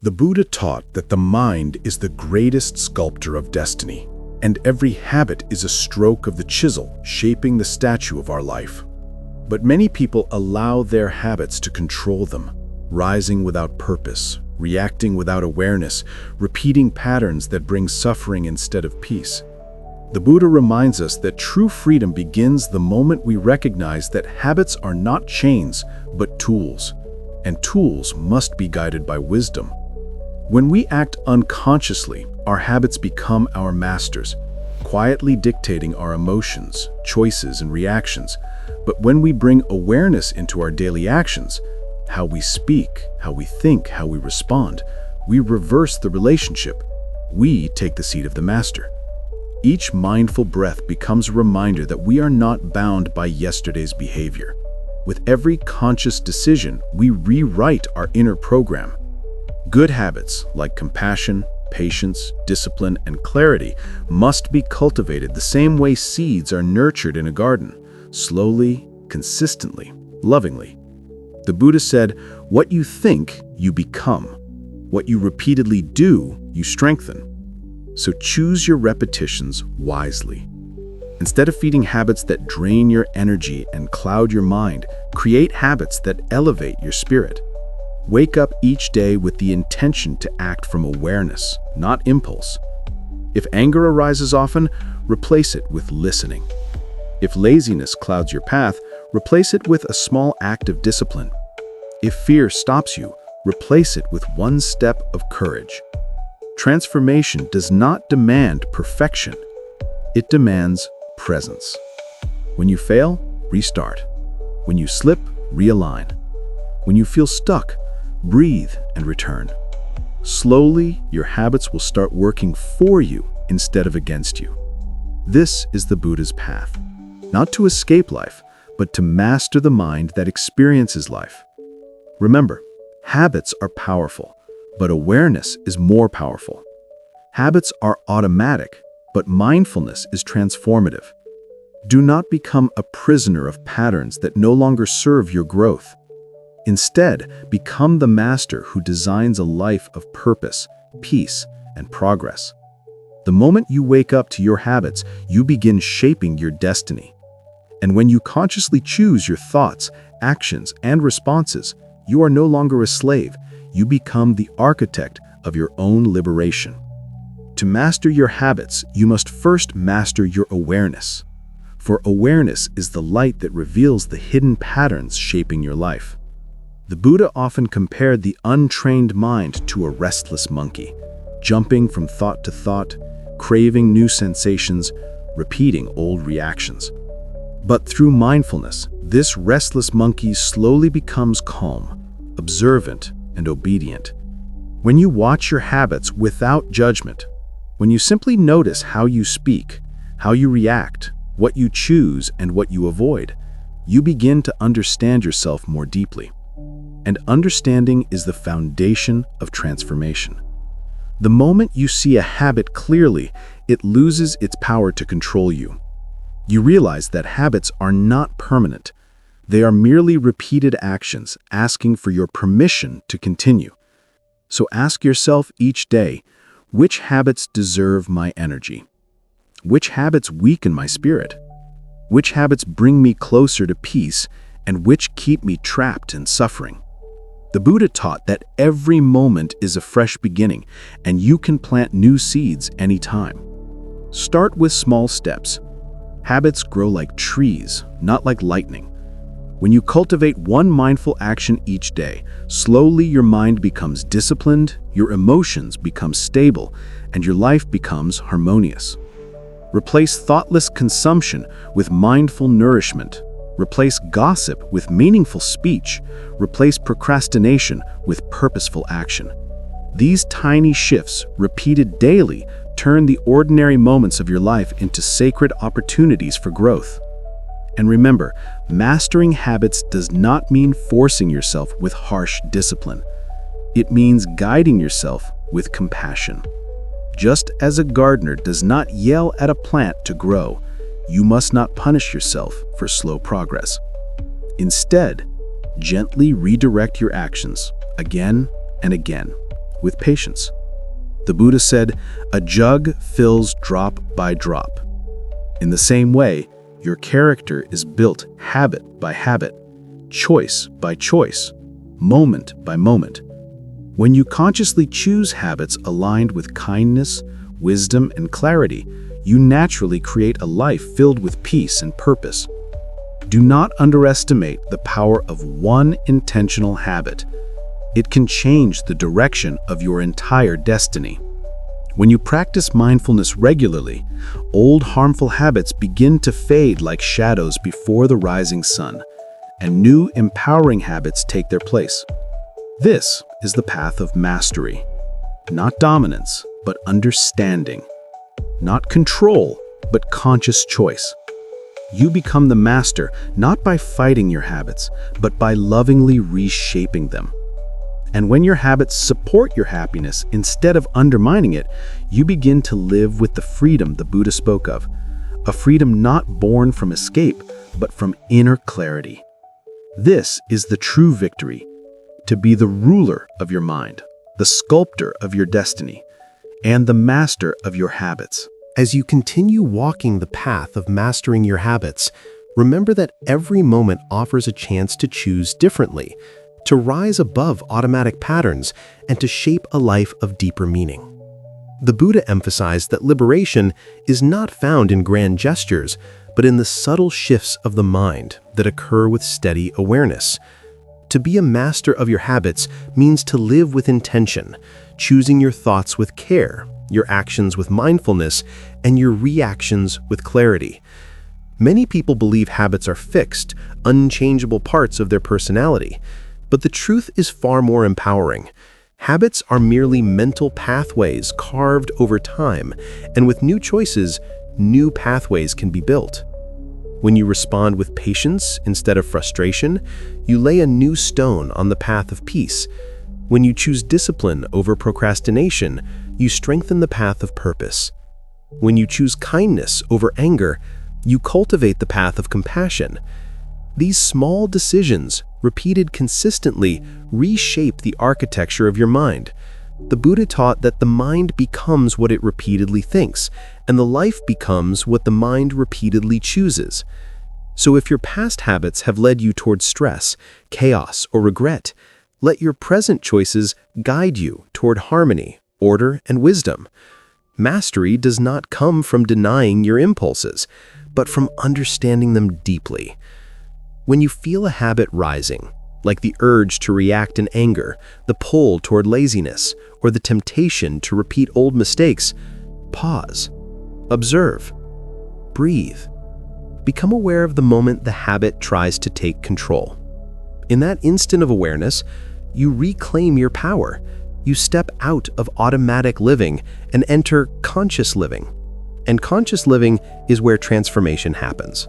The Buddha taught that the mind is the greatest sculptor of destiny, and every habit is a stroke of the chisel shaping the statue of our life. But many people allow their habits to control them, rising without purpose, reacting without awareness, repeating patterns that bring suffering instead of peace. The Buddha reminds us that true freedom begins the moment we recognize that habits are not chains, but tools, and tools must be guided by wisdom. When we act unconsciously, our habits become our masters, quietly dictating our emotions, choices, and reactions. But when we bring awareness into our daily actions, how we speak, how we think, how we respond, we reverse the relationship. We take the seat of the master. Each mindful breath becomes a reminder that we are not bound by yesterday's behavior. With every conscious decision, we rewrite our inner program. Good habits like compassion, patience, discipline, and clarity must be cultivated the same way seeds are nurtured in a garden, slowly, consistently, lovingly. The Buddha said, "What you think, you become. What you repeatedly do, you strengthen." So choose your repetitions wisely. Instead of feeding habits that drain your energy and cloud your mind, create habits that elevate your spirit. Wake up each day with the intention to act from awareness, not impulse. If anger arises often, replace it with listening. If laziness clouds your path, replace it with a small act of discipline. If fear stops you, replace it with one step of courage. Transformation does not demand perfection. It demands presence. When you fail, restart. When you slip, realign. When you feel stuck, breathe and return. Slowly, your habits will start working for you instead of against you. This is the Buddha's path, not to escape life, but to master the mind that experiences life. Remember, habits are powerful, but awareness is more powerful. Habits are automatic, but mindfulness is transformative. Do not become a prisoner of patterns that no longer serve your growth. Instead, become the master who designs a life of purpose, peace, and progress. The moment you wake up to your habits, you begin shaping your destiny. And when you consciously choose your thoughts, actions, and responses, you are no longer a slave. You become the architect of your own liberation. To master your habits, you must first master your awareness. For awareness is the light that reveals the hidden patterns shaping your life. The Buddha often compared the untrained mind to a restless monkey, jumping from thought to thought, craving new sensations, repeating old reactions. But through mindfulness, this restless monkey slowly becomes calm, observant, and obedient. When you watch your habits without judgment, when you simply notice how you speak, how you react, what you choose, and what you avoid, you begin to understand yourself more deeply. And understanding is the foundation of transformation. The moment you see a habit clearly, it loses its power to control you. You realize that habits are not permanent. They are merely repeated actions asking for your permission to continue. So ask yourself each day, which habits deserve my energy? Which habits weaken my spirit? Which habits bring me closer to peace, and which keep me trapped in suffering? The Buddha taught that every moment is a fresh beginning, and you can plant new seeds anytime. Start with small steps. Habits grow like trees, not like lightning. When you cultivate one mindful action each day, slowly your mind becomes disciplined, your emotions become stable, and your life becomes harmonious. Replace thoughtless consumption with mindful nourishment. Replace gossip with meaningful speech. Replace procrastination with purposeful action. These tiny shifts, repeated daily, turn the ordinary moments of your life into sacred opportunities for growth. And remember, mastering habits does not mean forcing yourself with harsh discipline. It means guiding yourself with compassion. Just as a gardener does not yell at a plant to grow, you must not punish yourself for slow progress. Instead, gently redirect your actions again and again, with patience. The Buddha said, "A jug fills drop by drop." In the same way, your character is built habit by habit, choice by choice, moment by moment. When you consciously choose habits aligned with kindness, wisdom, and clarity, you naturally create a life filled with peace and purpose. Do not underestimate the power of one intentional habit. It can change the direction of your entire destiny. When you practice mindfulness regularly, old harmful habits begin to fade like shadows before the rising sun, and new empowering habits take their place. This is the path of mastery. Not dominance, but understanding. Not control, but conscious choice. You become the master not by fighting your habits, but by lovingly reshaping them. And when your habits support your happiness instead of undermining it, you begin to live with the freedom the Buddha spoke of, a freedom not born from escape, but from inner clarity. This is the true victory, to be the ruler of your mind, the sculptor of your destiny, and the master of your habits. As you continue walking the path of mastering your habits, remember that every moment offers a chance to choose differently, to rise above automatic patterns, and to shape a life of deeper meaning. The Buddha emphasized that liberation is not found in grand gestures, but in the subtle shifts of the mind that occur with steady awareness. To be a master of your habits means to live with intention, choosing your thoughts with care, your actions with mindfulness, and your reactions with clarity. Many people believe habits are fixed, unchangeable parts of their personality. But the truth is far more empowering. Habits are merely mental pathways carved over time, and with new choices, new pathways can be built. When you respond with patience instead of frustration, you lay a new stone on the path of peace. When you choose discipline over procrastination, you strengthen the path of purpose. When you choose kindness over anger, you cultivate the path of compassion. These small decisions, repeated consistently, reshape the architecture of your mind. The Buddha taught that the mind becomes what it repeatedly thinks, and the life becomes what the mind repeatedly chooses. So if your past habits have led you toward stress, chaos, or regret, let your present choices guide you toward harmony, order, and wisdom. Mastery does not come from denying your impulses, but from understanding them deeply. When you feel a habit rising, like the urge to react in anger, the pull toward laziness, or the temptation to repeat old mistakes, pause, observe, breathe. Become aware of the moment the habit tries to take control. In that instant of awareness, you reclaim your power. You step out of automatic living and enter conscious living. And conscious living is where transformation happens.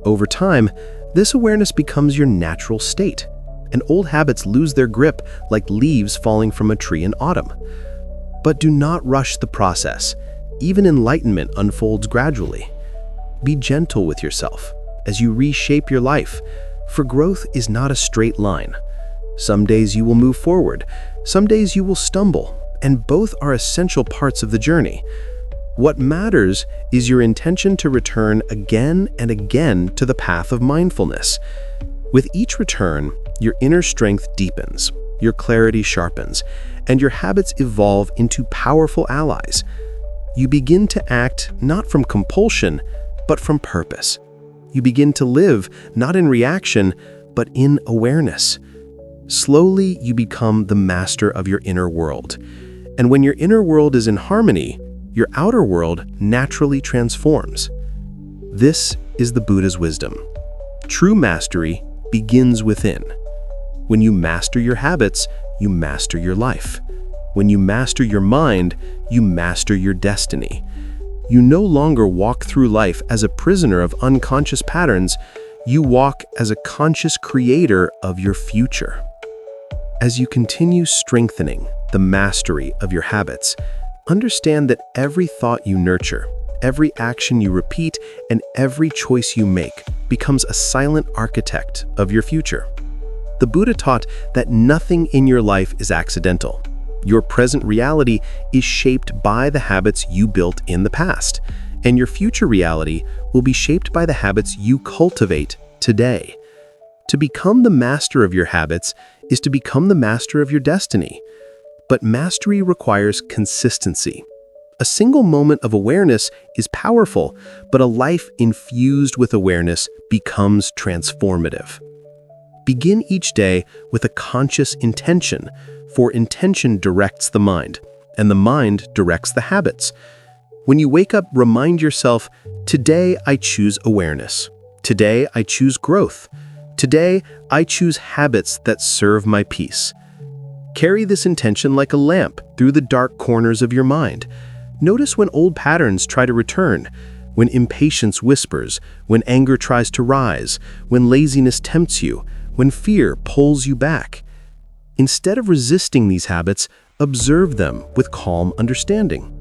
Over time, this awareness becomes your natural state, and old habits lose their grip like leaves falling from a tree in autumn. But do not rush the process. Even enlightenment unfolds gradually. Be gentle with yourself as you reshape your life, for growth is not a straight line. Some days you will move forward, some days you will stumble, and both are essential parts of the journey. What matters is your intention to return again and again to the path of mindfulness. With each return, your inner strength deepens, your clarity sharpens, and your habits evolve into powerful allies. You begin to act not from compulsion, but from purpose. You begin to live not in reaction, but in awareness. Slowly, you become the master of your inner world. And when your inner world is in harmony, your outer world naturally transforms. This is the Buddha's wisdom. True mastery begins within. When you master your habits, you master your life. When you master your mind, you master your destiny. You no longer walk through life as a prisoner of unconscious patterns. You walk as a conscious creator of your future. As you continue strengthening the mastery of your habits, understand that every thought you nurture, every action you repeat, and every choice you make becomes a silent architect of your future. The Buddha taught that nothing in your life is accidental. Your present reality is shaped by the habits you built in the past, and your future reality will be shaped by the habits you cultivate today. To become the master of your habits is to become the master of your destiny. But mastery requires consistency. A single moment of awareness is powerful, but a life infused with awareness becomes transformative. Begin each day with a conscious intention, for intention directs the mind, and the mind directs the habits. When you wake up, remind yourself, today I choose awareness. Today I choose growth. Today I choose habits that serve my peace. Carry this intention like a lamp through the dark corners of your mind. Notice when old patterns try to return, when impatience whispers, when anger tries to rise, when laziness tempts you, when fear pulls you back. Instead of resisting these habits, observe them with calm understanding.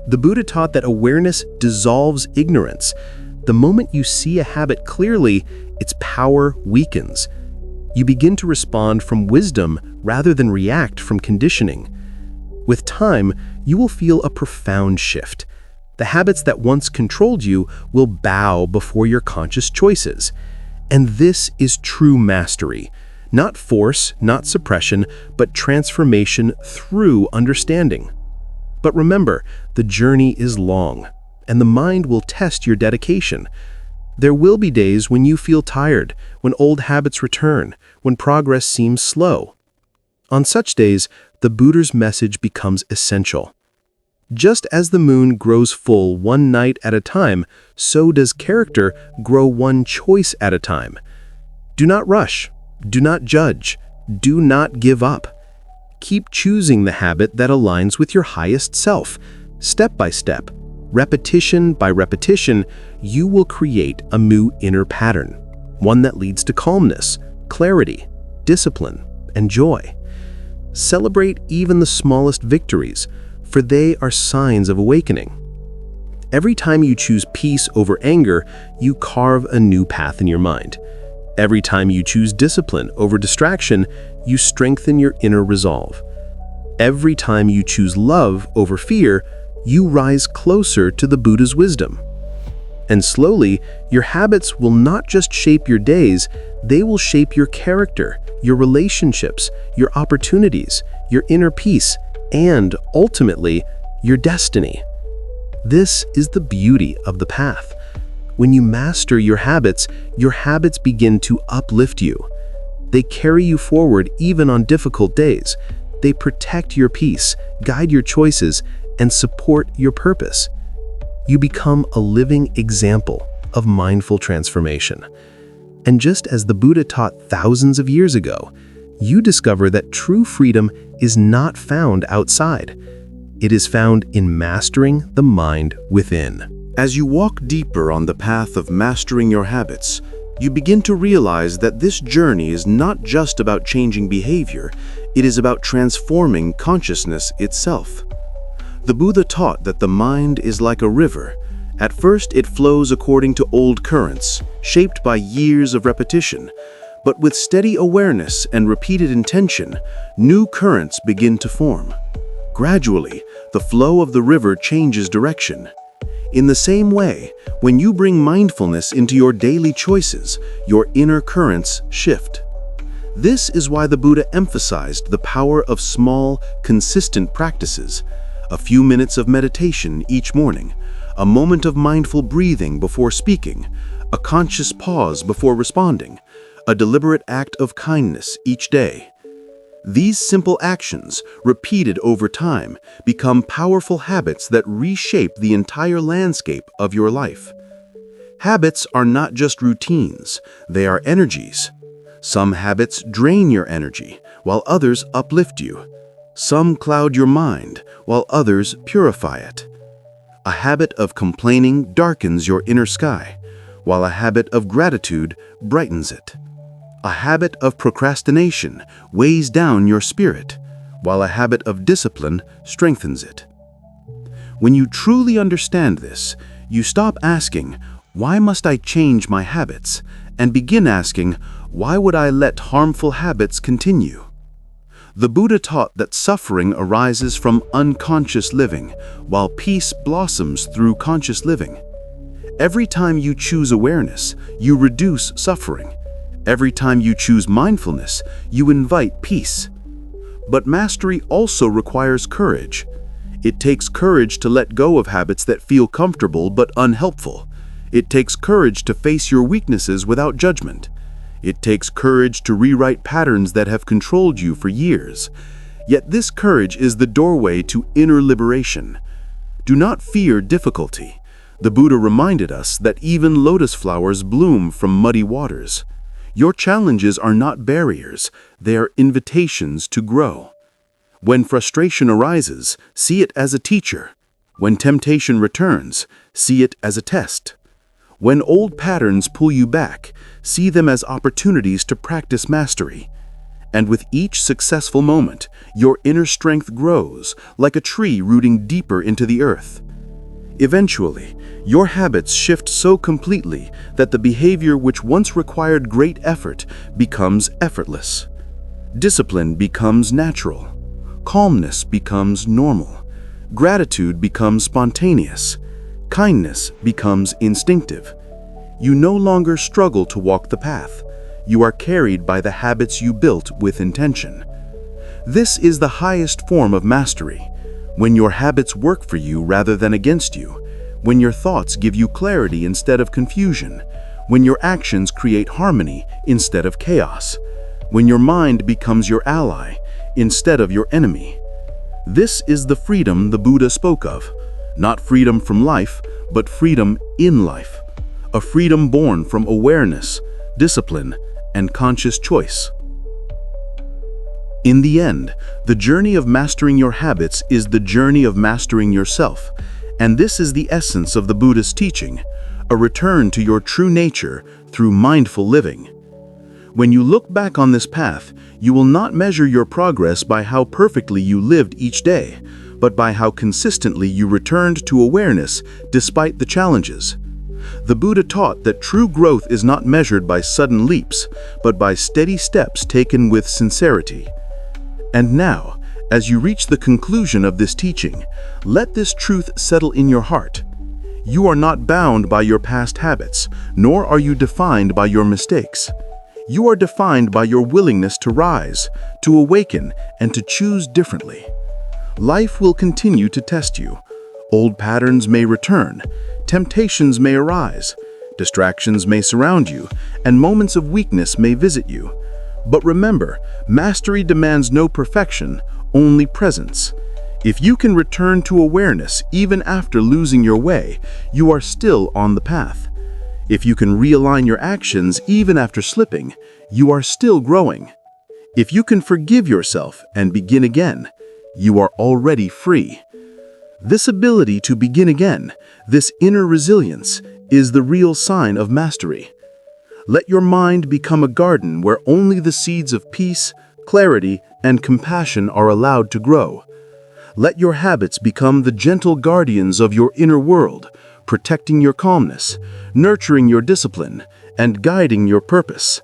The Buddha taught that awareness dissolves ignorance. The moment you see a habit clearly, its power weakens. You begin to respond from wisdom rather than react from conditioning. With time, you will feel a profound shift. The habits that once controlled you will bow before your conscious choices. And this is true mastery. Not force, not suppression, but transformation through understanding. But remember, the journey is long, and the mind will test your dedication. There will be days when you feel tired, when old habits return, when progress seems slow. On such days, the Buddha's message becomes essential. Just as the moon grows full one night at a time, so does character grow one choice at a time. Do not rush. Do not judge. Do not give up. Keep choosing the habit that aligns with your highest self. Step by step, repetition by repetition, you will create a new inner pattern, one that leads to calmness, clarity, discipline, and joy. Celebrate even the smallest victories, for they are signs of awakening. Every time you choose peace over anger, you carve a new path in your mind. Every time you choose discipline over distraction, you strengthen your inner resolve. Every time you choose love over fear, you rise closer to the Buddha's wisdom. And slowly, your habits will not just shape your days, they will shape your character, your relationships, your opportunities, your inner peace, and ultimately, your destiny. This is the beauty of the path. When you master your habits begin to uplift you. They carry you forward even on difficult days. They protect your peace, guide your choices, and support your purpose. You become a living example of mindful transformation. And just as the Buddha taught thousands of years ago, you discover that true freedom is not found outside. It is found in mastering the mind within. As you walk deeper on the path of mastering your habits, you begin to realize that this journey is not just about changing behavior, it is about transforming consciousness itself. The Buddha taught that the mind is like a river. At first, it flows according to old currents, shaped by years of repetition. But with steady awareness and repeated intention, new currents begin to form. Gradually, the flow of the river changes direction. In the same way, when you bring mindfulness into your daily choices, your inner currents shift. This is why the Buddha emphasized the power of small, consistent practices. A few minutes of meditation each morning, a moment of mindful breathing before speaking, a conscious pause before responding, a deliberate act of kindness each day. These simple actions, repeated over time, become powerful habits that reshape the entire landscape of your life. Habits are not just routines, they are energies. Some habits drain your energy, while others uplift you. Some cloud your mind, while others purify it. A habit of complaining darkens your inner sky, while a habit of gratitude brightens it. A habit of procrastination weighs down your spirit, while a habit of discipline strengthens it. When you truly understand this, you stop asking, "Why must I change my habits?" and begin asking, "Why would I let harmful habits continue?" The Buddha taught that suffering arises from unconscious living, while peace blossoms through conscious living. Every time you choose awareness, you reduce suffering. Every time you choose mindfulness, you invite peace. But mastery also requires courage. It takes courage to let go of habits that feel comfortable but unhelpful. It takes courage to face your weaknesses without judgment. It takes courage to rewrite patterns that have controlled you for years. Yet this courage is the doorway to inner liberation. Do not fear difficulty. The Buddha reminded us that even lotus flowers bloom from muddy waters. Your challenges are not barriers, they are invitations to grow. When frustration arises, see it as a teacher. When temptation returns, see it as a test. When old patterns pull you back, see them as opportunities to practice mastery. And with each successful moment, your inner strength grows, like a tree rooting deeper into the earth. Eventually, your habits shift so completely that the behavior which once required great effort becomes effortless. Discipline becomes natural. Calmness becomes normal. Gratitude becomes spontaneous. Kindness becomes instinctive. You no longer struggle to walk the path. You are carried by the habits you built with intention. This is the highest form of mastery, when your habits work for you rather than against you, when your thoughts give you clarity instead of confusion, when your actions create harmony instead of chaos, when your mind becomes your ally instead of your enemy. This is the freedom the Buddha spoke of. Not freedom from life, but freedom in life. A freedom born from awareness, discipline, and conscious choice. In the end, the journey of mastering your habits is the journey of mastering yourself, and this is the essence of the Buddhist teaching, a return to your true nature through mindful living. When you look back on this path, you will not measure your progress by how perfectly you lived each day, but by how consistently you returned to awareness despite the challenges. The Buddha taught that true growth is not measured by sudden leaps, but by steady steps taken with sincerity. And now, as you reach the conclusion of this teaching, let this truth settle in your heart. You are not bound by your past habits, nor are you defined by your mistakes. You are defined by your willingness to rise, to awaken, and to choose differently. Life will continue to test you. Old patterns may return, temptations may arise, distractions may surround you, and moments of weakness may visit you. But remember, mastery demands no perfection, only presence. If you can return to awareness even after losing your way, you are still on the path. If you can realign your actions even after slipping, you are still growing. If you can forgive yourself and begin again, you are already free. This ability to begin again, this inner resilience, is the real sign of mastery. Let your mind become a garden where only the seeds of peace, clarity, and compassion are allowed to grow. Let your habits become the gentle guardians of your inner world, protecting your calmness, nurturing your discipline, and guiding your purpose.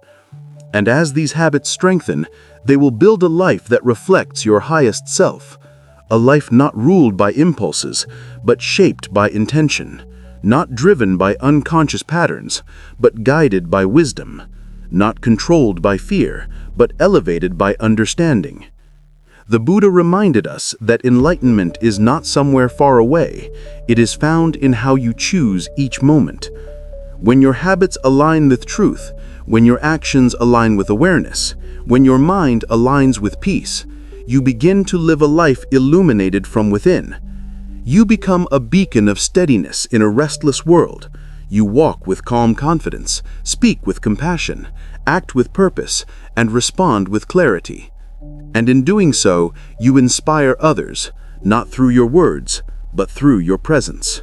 And as these habits strengthen, they will build a life that reflects your highest self, a life not ruled by impulses, but shaped by intention, not driven by unconscious patterns, but guided by wisdom, not controlled by fear, but elevated by understanding. The Buddha reminded us that enlightenment is not somewhere far away, it is found in how you choose each moment. When your habits align with truth, when your actions align with awareness, when your mind aligns with peace, you begin to live a life illuminated from within. You become a beacon of steadiness in a restless world. You walk with calm confidence, speak with compassion, act with purpose, and respond with clarity. And in doing so, you inspire others, not through your words, but through your presence.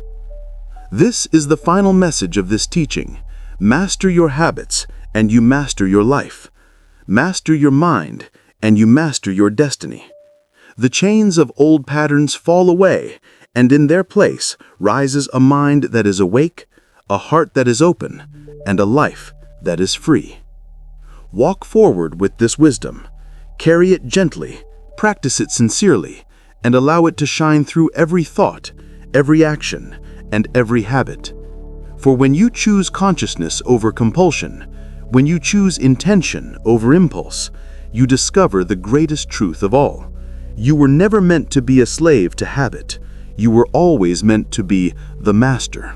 This is the final message of this teaching. Master your habits, and you master your life. Master your mind, and you master your destiny. The chains of old patterns fall away, and in their place rises a mind that is awake, a heart that is open, and a life that is free. Walk forward with this wisdom. Carry it gently, Practice it sincerely and allow it to shine through every thought, every action, and every habit. For when you choose consciousness over compulsion, when you choose intention over impulse, you discover the greatest truth of all. You were never meant to be a slave to habit. You were always meant to be the master.